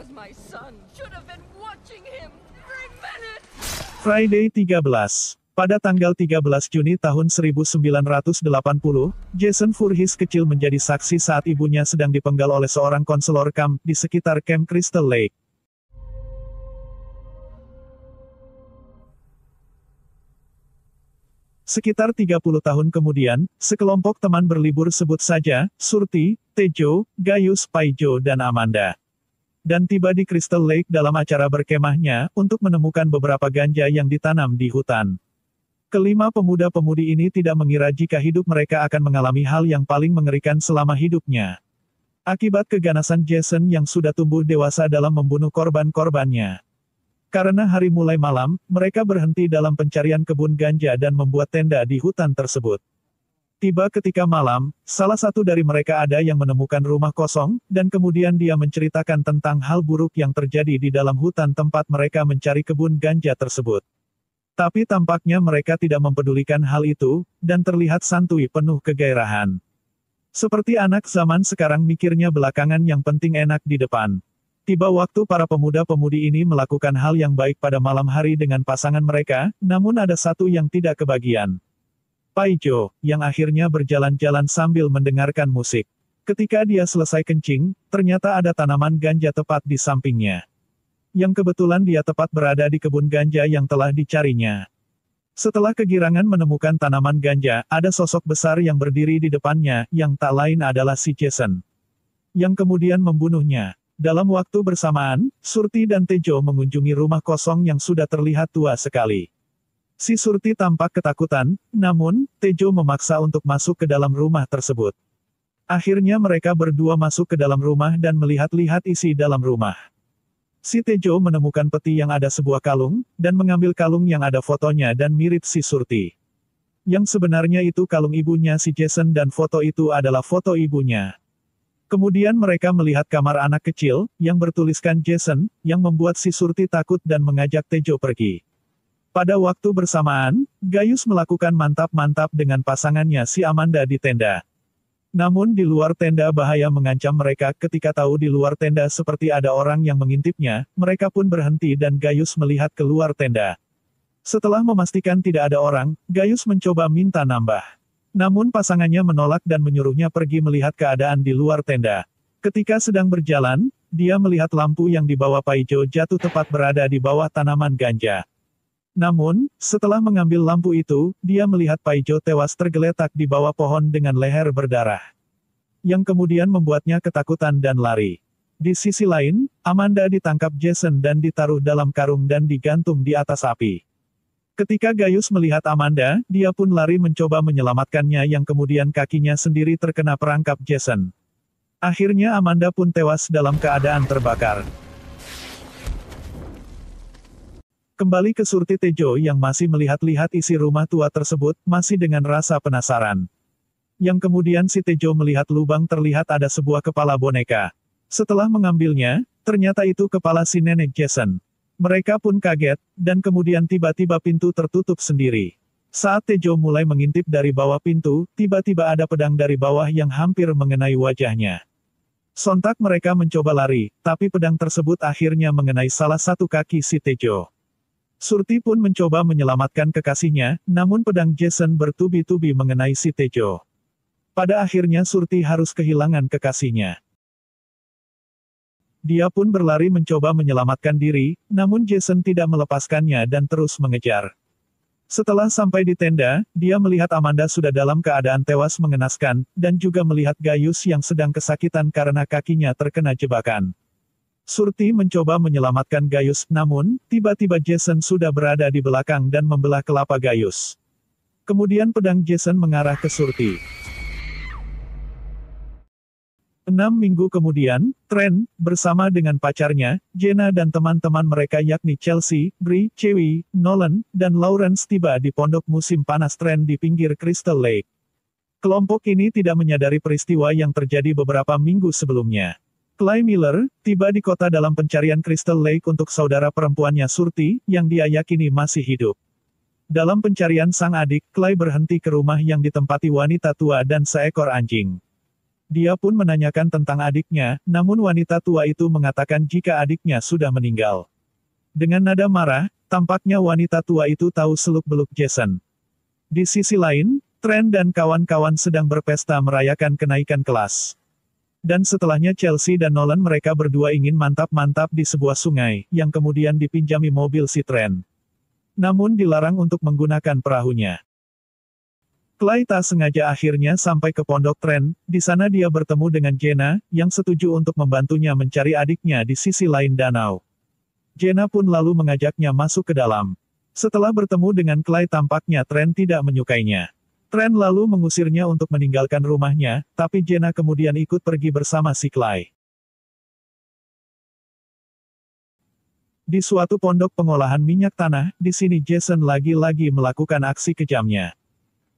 was my son. Should have been watching him every minute. Friday 13. Pada tanggal 13 Juni tahun 1980, Jason Voorhees kecil menjadi saksi saat ibunya sedang dipenggal oleh seorang konselor camp di sekitar Camp Crystal Lake. Sekitar 30 tahun kemudian, sekelompok teman berlibur sebut saja, Surti, Tejo, Gaius, Paijo dan Amanda. Dan tiba di Crystal Lake dalam acara berkemahnya, untuk menemukan beberapa ganja yang ditanam di hutan. Kelima pemuda-pemudi ini tidak mengira jika hidup mereka akan mengalami hal yang paling mengerikan selama hidupnya. Akibat keganasan Jason yang sudah tumbuh dewasa dalam membunuh korban-korbannya. Karena hari mulai malam, mereka berhenti dalam pencarian kebun ganja dan membuat tenda di hutan tersebut. Tiba ketika malam, salah satu dari mereka ada yang menemukan rumah kosong, dan kemudian dia menceritakan tentang hal buruk yang terjadi di dalam hutan tempat mereka mencari kebun ganja tersebut. Tapi tampaknya mereka tidak mempedulikan hal itu, dan terlihat santuy penuh kegairahan. Seperti anak zaman sekarang mikirnya belakangan yang penting enak di depan. Tiba waktu para pemuda-pemudi ini melakukan hal yang baik pada malam hari dengan pasangan mereka, namun ada satu yang tidak kebagian. Paijo, yang akhirnya berjalan-jalan sambil mendengarkan musik. Ketika dia selesai kencing, ternyata ada tanaman ganja tepat di sampingnya. Yang kebetulan dia tepat berada di kebun ganja yang telah dicarinya. Setelah kegirangan menemukan tanaman ganja, ada sosok besar yang berdiri di depannya, yang tak lain adalah si Jason. Yang kemudian membunuhnya. Dalam waktu bersamaan, Surti dan Tejo mengunjungi rumah kosong yang sudah terlihat tua sekali. Si Surti tampak ketakutan, namun, Tejo memaksa untuk masuk ke dalam rumah tersebut. Akhirnya mereka berdua masuk ke dalam rumah dan melihat-lihat isi dalam rumah. Si Tejo menemukan peti yang ada sebuah kalung, dan mengambil kalung yang ada fotonya dan mirip si Surti. Yang sebenarnya itu kalung ibunya si Jason dan foto itu adalah foto ibunya. Kemudian mereka melihat kamar anak kecil, yang bertuliskan Jason, yang membuat si Surti takut dan mengajak Tejo pergi. Pada waktu bersamaan, Gaius melakukan mantap-mantap dengan pasangannya si Amanda di tenda. Namun di luar tenda bahaya mengancam mereka ketika tahu di luar tenda seperti ada orang yang mengintipnya, mereka pun berhenti dan Gaius melihat keluar tenda. Setelah memastikan tidak ada orang, Gaius mencoba minta nambah. Namun pasangannya menolak dan menyuruhnya pergi melihat keadaan di luar tenda. Ketika sedang berjalan, dia melihat lampu yang dibawa Paijo jatuh tepat berada di bawah tanaman ganja. Namun, setelah mengambil lampu itu, dia melihat Paijo tewas tergeletak di bawah pohon dengan leher berdarah. Yang kemudian membuatnya ketakutan dan lari. Di sisi lain, Amanda ditangkap Jason dan ditaruh dalam karung dan digantung di atas api. Ketika Gaius melihat Amanda, dia pun lari mencoba menyelamatkannya yang kemudian kakinya sendiri terkena perangkap Jason. Akhirnya Amanda pun tewas dalam keadaan terbakar. Kembali ke Surti Tejo yang masih melihat-lihat isi rumah tua tersebut, masih dengan rasa penasaran. Yang kemudian si Tejo melihat lubang terlihat ada sebuah kepala boneka. Setelah mengambilnya, ternyata itu kepala si nenek Jason. Mereka pun kaget, dan kemudian tiba-tiba pintu tertutup sendiri. Saat Tejo mulai mengintip dari bawah pintu, tiba-tiba ada pedang dari bawah yang hampir mengenai wajahnya. Sontak mereka mencoba lari, tapi pedang tersebut akhirnya mengenai salah satu kaki si Tejo. Surti pun mencoba menyelamatkan kekasihnya, namun pedang Jason bertubi-tubi mengenai si Tejo. Pada akhirnya Surti harus kehilangan kekasihnya. Dia pun berlari mencoba menyelamatkan diri, namun Jason tidak melepaskannya dan terus mengejar. Setelah sampai di tenda, dia melihat Amanda sudah dalam keadaan tewas mengenaskan, dan juga melihat Gaius yang sedang kesakitan karena kakinya terkena jebakan. Surti mencoba menyelamatkan Gaius, namun, tiba-tiba Jason sudah berada di belakang dan membelah kelapa Gaius. Kemudian pedang Jason mengarah ke Surti. 6 minggu kemudian, Trent, bersama dengan pacarnya, Jenna dan teman-teman mereka yakni Chelsea, Bree, Chewie, Nolan, dan Lawrence tiba di pondok musim panas Trent di pinggir Crystal Lake. Kelompok ini tidak menyadari peristiwa yang terjadi beberapa minggu sebelumnya. Clay Miller, tiba di kota dalam pencarian Crystal Lake untuk saudara perempuannya Surti, yang dia yakini masih hidup. Dalam pencarian sang adik, Clay berhenti ke rumah yang ditempati wanita tua dan seekor anjing. Dia pun menanyakan tentang adiknya, namun wanita tua itu mengatakan jika adiknya sudah meninggal. Dengan nada marah, tampaknya wanita tua itu tahu seluk-beluk Jason. Di sisi lain, Trent dan kawan-kawan sedang berpesta merayakan kenaikan kelas. Dan setelahnya Chelsea dan Nolan mereka berdua ingin mantap-mantap di sebuah sungai, yang kemudian dipinjami mobil si Trent. Namun dilarang untuk menggunakan perahunya. Clay tak sengaja akhirnya sampai ke pondok Trent, di sana dia bertemu dengan Jenna, yang setuju untuk membantunya mencari adiknya di sisi lain danau. Jenna pun lalu mengajaknya masuk ke dalam. Setelah bertemu dengan Clay tampaknya Trent tidak menyukainya. Trent lalu mengusirnya untuk meninggalkan rumahnya, tapi Jenna kemudian ikut pergi bersama si Clay. Di suatu pondok pengolahan minyak tanah, di sini Jason lagi-lagi melakukan aksi kejamnya.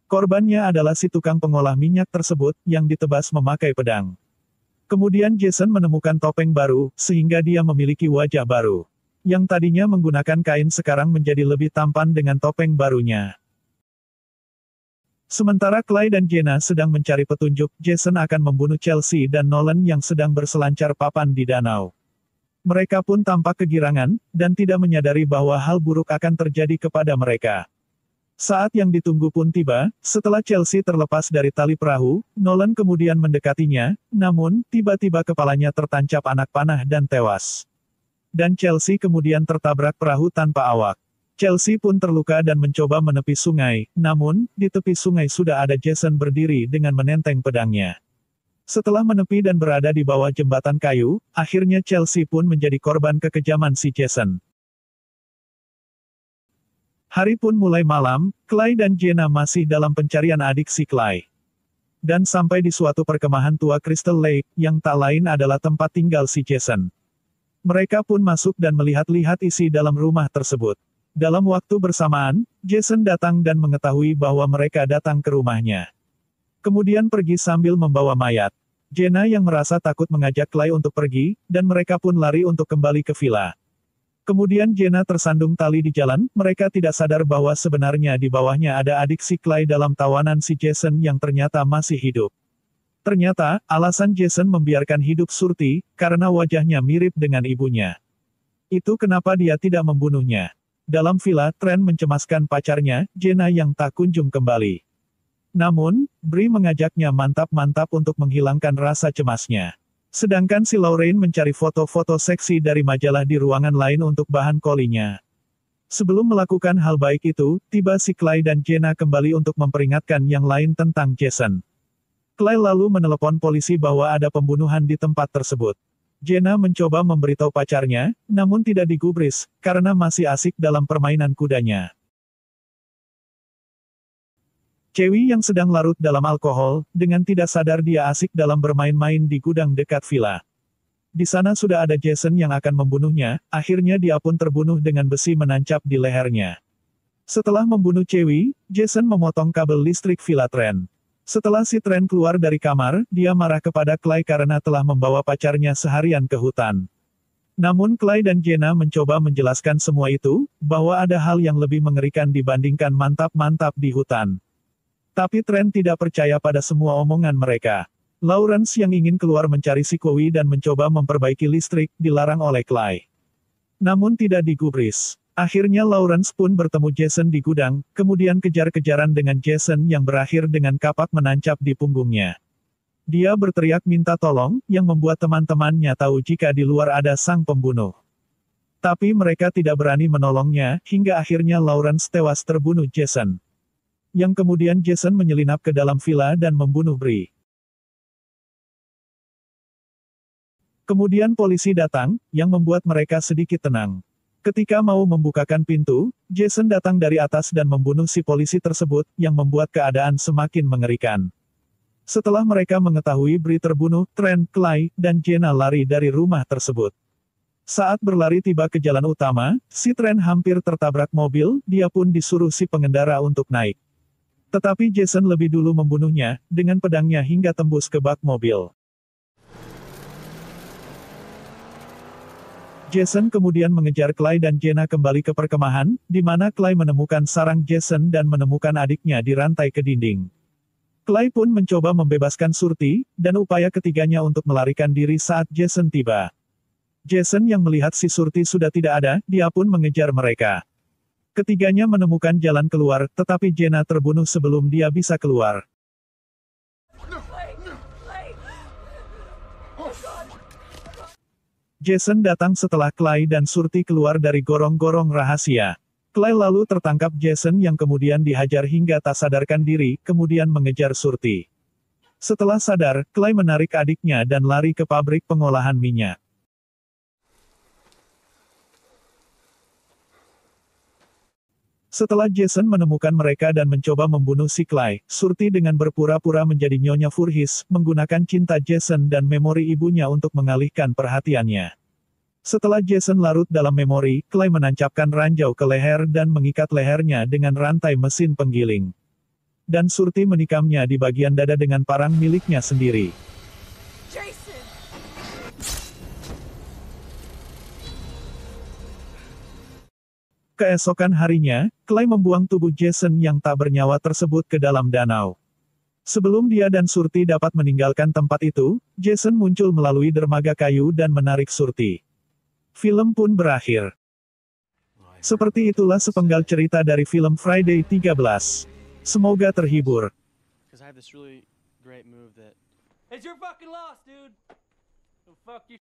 Korbannya adalah si tukang pengolah minyak tersebut, yang ditebas memakai pedang. Kemudian Jason menemukan topeng baru, sehingga dia memiliki wajah baru. Yang tadinya menggunakan kain sekarang menjadi lebih tampan dengan topeng barunya. Sementara Clay dan Jenna sedang mencari petunjuk, Jason akan membunuh Chelsea dan Nolan yang sedang berselancar papan di danau. Mereka pun tampak kegirangan, dan tidak menyadari bahwa hal buruk akan terjadi kepada mereka. Saat yang ditunggu pun tiba, setelah Chelsea terlepas dari tali perahu, Nolan kemudian mendekatinya, namun, tiba-tiba kepalanya tertancap anak panah dan tewas. Dan Chelsea kemudian tertabrak perahu tanpa awak. Chelsea pun terluka dan mencoba menepi sungai, namun, di tepi sungai sudah ada Jason berdiri dengan menenteng pedangnya. Setelah menepi dan berada di bawah jembatan kayu, akhirnya Chelsea pun menjadi korban kekejaman si Jason. Hari pun mulai malam, Clay dan Jenna masih dalam pencarian adik si Clay. Dan sampai di suatu perkemahan tua Crystal Lake, yang tak lain adalah tempat tinggal si Jason. Mereka pun masuk dan melihat-lihat isi dalam rumah tersebut. Dalam waktu bersamaan, Jason datang dan mengetahui bahwa mereka datang ke rumahnya. Kemudian pergi sambil membawa mayat. Jenna yang merasa takut mengajak Clay untuk pergi, dan mereka pun lari untuk kembali ke villa. Kemudian Jenna tersandung tali di jalan, mereka tidak sadar bahwa sebenarnya di bawahnya ada adik si Clay dalam tawanan si Jason yang ternyata masih hidup. Ternyata, alasan Jason membiarkan hidup Surti, karena wajahnya mirip dengan ibunya. Itu kenapa dia tidak membunuhnya. Dalam villa, Trent mencemaskan pacarnya, Jenna yang tak kunjung kembali. Namun, Bree mengajaknya mantap-mantap untuk menghilangkan rasa cemasnya. Sedangkan si Lorraine mencari foto-foto seksi dari majalah di ruangan lain untuk bahan kolinya. Sebelum melakukan hal baik itu, tiba si Clay dan Jenna kembali untuk memperingatkan yang lain tentang Jason. Clay lalu menelepon polisi bahwa ada pembunuhan di tempat tersebut. Jenna mencoba memberitahu pacarnya, namun tidak digubris, karena masih asik dalam permainan kudanya. Chewie yang sedang larut dalam alkohol, dengan tidak sadar dia asik dalam bermain-main di gudang dekat villa. Di sana sudah ada Jason yang akan membunuhnya, akhirnya dia pun terbunuh dengan besi menancap di lehernya. Setelah membunuh Chewie, Jason memotong kabel listrik villa Trent. Setelah si Trent keluar dari kamar, dia marah kepada Clay karena telah membawa pacarnya seharian ke hutan. Namun Clay dan Jenna mencoba menjelaskan semua itu, bahwa ada hal yang lebih mengerikan dibandingkan mantap-mantap di hutan. Tapi Trent tidak percaya pada semua omongan mereka. Lawrence yang ingin keluar mencari si Chloe dan mencoba memperbaiki listrik, dilarang oleh Clay. Namun tidak digubris. Akhirnya Lawrence pun bertemu Jason di gudang, kemudian kejar-kejaran dengan Jason yang berakhir dengan kapak menancap di punggungnya. Dia berteriak minta tolong, yang membuat teman-temannya tahu jika di luar ada sang pembunuh. Tapi mereka tidak berani menolongnya, hingga akhirnya Lawrence tewas terbunuh Jason. Yang kemudian Jason menyelinap ke dalam villa dan membunuh Bree. Kemudian polisi datang, yang membuat mereka sedikit tenang. Ketika mau membukakan pintu, Jason datang dari atas dan membunuh si polisi tersebut, yang membuat keadaan semakin mengerikan. Setelah mereka mengetahui Bree terbunuh, Trent, Clay, dan Jenna lari dari rumah tersebut. Saat berlari tiba ke jalan utama, si Trent hampir tertabrak mobil, dia pun disuruh si pengendara untuk naik. Tetapi Jason lebih dulu membunuhnya, dengan pedangnya hingga tembus ke bak mobil. Jason kemudian mengejar Clay dan Jenna kembali ke perkemahan, di mana Clay menemukan sarang Jason dan menemukan adiknya di rantai ke dinding. Clay pun mencoba membebaskan Surti, dan upaya ketiganya untuk melarikan diri saat Jason tiba. Jason yang melihat si Surti sudah tidak ada, dia pun mengejar mereka. Ketiganya menemukan jalan keluar, tetapi Jenna terbunuh sebelum dia bisa keluar. Jason datang setelah Clay dan Surti keluar dari gorong-gorong rahasia. Clay lalu tertangkap Jason yang kemudian dihajar hingga tak sadarkan diri, kemudian mengejar Surti. Setelah sadar, Clay menarik adiknya dan lari ke pabrik pengolahan minyak. Setelah Jason menemukan mereka dan mencoba membunuh si Clay, Surti dengan berpura-pura menjadi Nyonya Voorhees, menggunakan cinta Jason dan memori ibunya untuk mengalihkan perhatiannya. Setelah Jason larut dalam memori, Clay menancapkan ranjau ke leher dan mengikat lehernya dengan rantai mesin penggiling. Dan Surti menikamnya di bagian dada dengan parang miliknya sendiri. Jason! Keesokan harinya, Clay membuang tubuh Jason yang tak bernyawa tersebut ke dalam danau. Sebelum dia dan Surti dapat meninggalkan tempat itu, Jason muncul melalui dermaga kayu dan menarik Surti. Film pun berakhir. Seperti itulah sepenggal cerita dari film Friday 13. Semoga terhibur. It's your fucking loss, dude. Go fuck yourself.